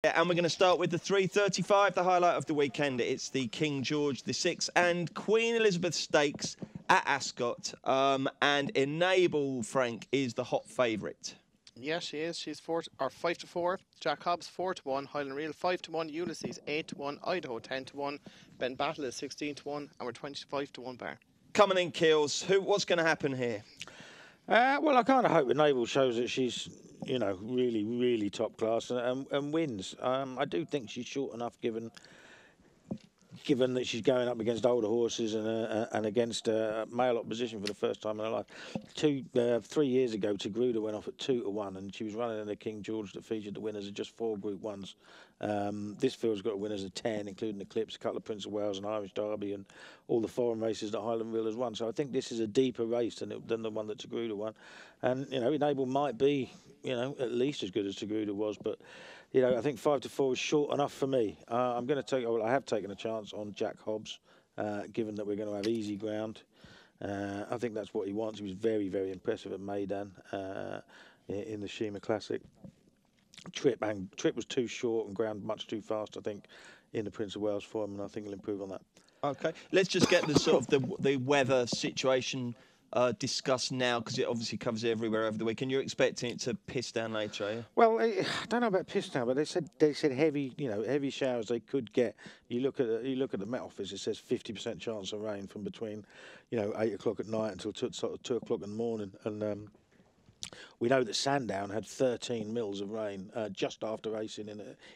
Yeah, and we're going to start with the 3:35, the highlight of the weekend. It's the King George VI and Queen Elizabeth Stakes at Ascot. And Enable, Frank, is the hot favourite. Yeah, she is. She's 5-4. Jack Hobbs 4-1. Highland Reel 5-1. Ulysses 8-1. Idaho 10-1. Ben Battle is 16-1, and we're 25-1 bar. Coming in, Keels. What's going to happen here? Well, I kind of hope Enable shows that she's, really, really top class and wins. I do think she's short enough, given that she's going up against older horses and against male opposition for the first time in her life. 3 years ago, Tagruda went off at 2-1, and she was running in the King George that featured the winners of just 4 Group 1s. This field's got winners of 10, including Eclipse, a couple of Prince of Wales and Irish Derby, and all the foreign races that Highland Reel has won. So I think this is a deeper race than the one that Tagruda won. And, Enable might be, at least as good as Tagruda was, but... I think 5-4 is short enough for me. I have taken a chance on Jack Hobbs, given that we're going to have easy ground. I think that's what he wants. He was very, very impressive at Maidan in the Shima Classic. Trip was too short and ground much too fast, I think, in the Prince of Wales form, and I think he'll improve on that. Okay, let's just get the sort of the weather situation discussed now, because it obviously covers everywhere over the weekend. You're expecting it to piss down later, are you? Well, I don't know about piss down, but they said heavy, heavy showers they could get. You look at the Met Office, it says 50% chance of rain from between, 8 o'clock at night until 2 o'clock in the morning, and we know that Sandown had 13 mils of rain just after racing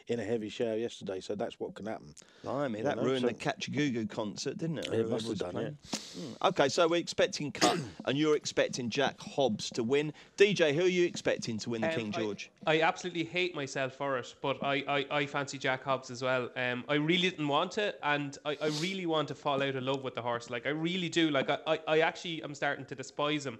in a heavy shower yesterday, so that's what can happen. Blimey, that ruined the Kachagugu concert, didn't it? It must have done, yeah. Okay, so we're expecting Cut, and you're expecting Jack Hobbs to win. DJ, who are you expecting to win the King George? I absolutely hate myself for it, but I fancy Jack Hobbs as well. I really didn't want it, and I really want to fall out of love with the horse. Like, I really do. Like, I actually am starting to despise him.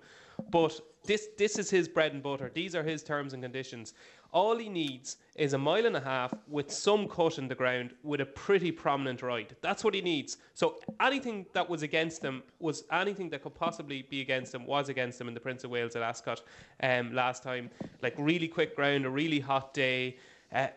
But this is his bread and butter. These are his terms and conditions. All he needs is 1.5 miles with some cut in the ground with a pretty prominent ride. That's what he needs. So anything that was against him was anything that could possibly be against him was against him in the Prince of Wales at Ascot last time. Like, really quick ground, a really hot day,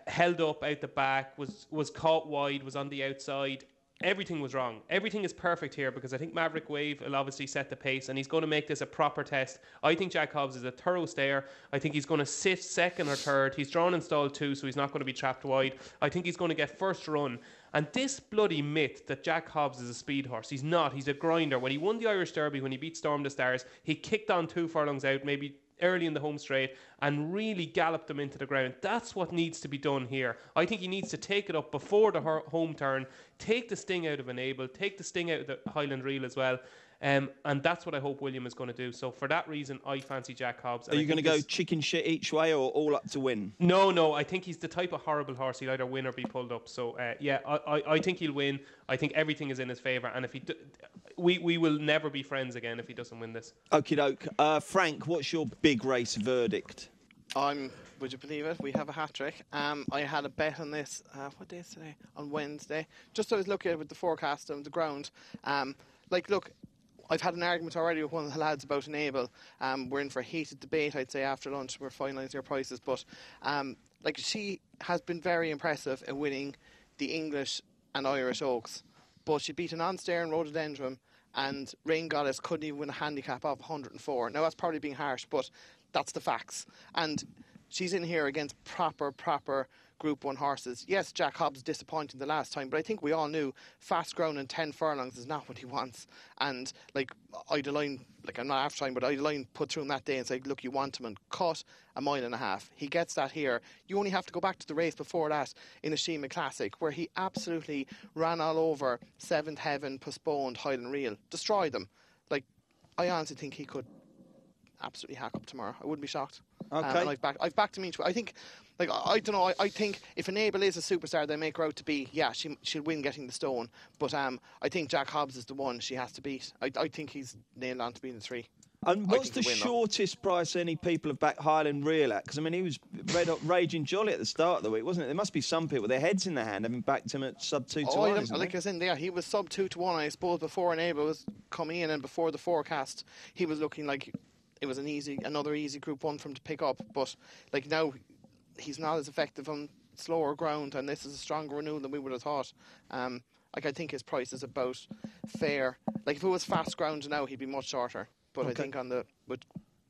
held up out the back, was caught wide, was on the outside. Everything was wrong. Everything is perfect here, because I think Maverick Wave will obviously set the pace, and he's going to make this a proper test. I think Jack Hobbs is a thorough stayer. I think he's going to sit second or third. He's drawn in stall 2, so he's not going to be trapped wide. I think he's going to get first run. And this bloody myth that Jack Hobbs is a speed horse, he's not. He's a grinder. When he won the Irish Derby, when he beat Storm the Stars, he kicked on 2 furlongs out, maybe early in the home straight, and really galloped them into the ground. That's what needs to be done here. I think he needs to take it up before the home turn, take the sting out of Enable, take the sting out of the Highland Reel as well. And that's what I hope William is going to do. So for that reason, I fancy Jack Hobbs. Are you going to go chicken shit each way, or all up to win? No. I think he's the type of horrible horse. He'll either win or be pulled up. So, I think he'll win. I think everything is in his favour. And if he we will never be friends again if he doesn't win this. Okie doke. Frank, what's your big race verdict? Would you believe it? We have a hat-trick. I had a bet on this, what day is today? On Wednesday. Just so I was looking at it with the forecast on the ground. Look, I've had an argument already with one of the lads about Enable. We're in for a heated debate, I'd say, after lunch. We're finalising our prices. But, she has been very impressive at winning the English and Irish Oaks. But she beat an on-stair in Rhododendron, and Rain Goddess couldn't even win a handicap of 104. Now, that's probably being harsh, but that's the facts. And she's in here against proper Group 1 horses. Yes, Jack Hobbs disappointing the last time, but I think we all knew fast ground and 10 furlongs is not what he wants. And Idaline, I'm not after time, but Idaline put through him that day and said, look, you want him, and cut 1.5 miles. He gets that here. You only have to go back to the race before that in a Shima Classic, where he absolutely ran all over Seventh Heaven, postponed Highland Reel, destroyed them. I honestly think he could absolutely hack up tomorrow. I wouldn't be shocked. Okay. And I've backed him into it. I think, I don't know, I think if Enable is a superstar they make her out to be, yeah, she'll win getting the stone. But I think Jack Hobbs is the one she has to beat. I think he's nailed on to being the 3. And what's the shortest price any people have backed Highland Reel at? Because, he was raging jolly at the start of the week, wasn't it? There must be some people, their heads in their hand, having backed him at sub 2 to 1. Like I said, he was sub 2 to 1, I suppose, before Enable was coming in, and before the forecast, he was looking like it was another easy Group 1 for him to pick up. But, now, he's not as effective on slower ground, and this is a stronger renewal than we would have thought. Like I think his price is about fair. Like if it was fast ground now, he'd be much shorter. But I think with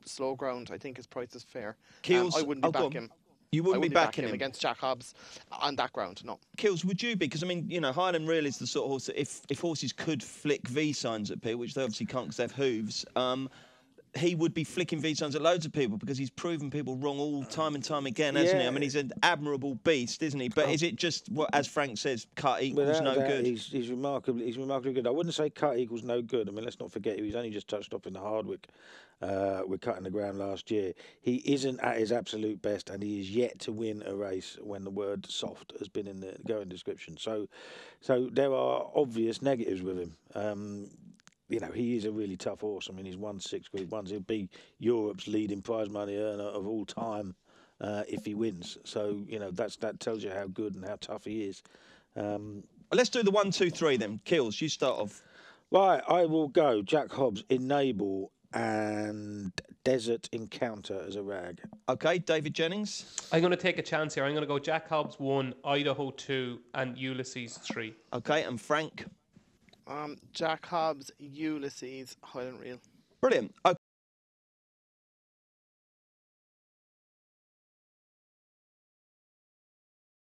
slow ground, I think his price is fair. Keels, I wouldn't be backing him. You wouldn't be backing him against Jack Hobbs on that ground, no. Kills, would you be? Because, I mean, Highland Reel is the sort of horse that if horses could flick V signs at people, which they obviously can't because they have hooves, he would be flicking V signs at loads of people because he's proven people wrong all time and time again, hasn't he? I mean, he's an admirable beast, isn't he? But is it just, as Frank says, cut equals no good? He's remarkably good. I wouldn't say cut equals no good. I mean, let's not forget, he was only just touched off in the Hardwick. We're cutting the ground last year. He isn't at his absolute best, and he is yet to win a race when the word soft has been in the going description. So there are obvious negatives with him. He is a really tough horse. I mean, he's won 6 Group 1s. He'll be Europe's leading prize money earner of all time if he wins. So, that tells you how good and how tough he is. Let's do the 1, 2, 3 then. Kills, you start off. Right, I will go Jack Hobbs, Enable, and Desert Encounter as a rag. Okay, David Jennings. I'm going to take a chance here. I'm going to go Jack Hobbs 1, Idaho 2, and Ulysses 3. Okay, and Frank. Jack Hobbs, Ulysses, Highland Reel. Brilliant. Okay.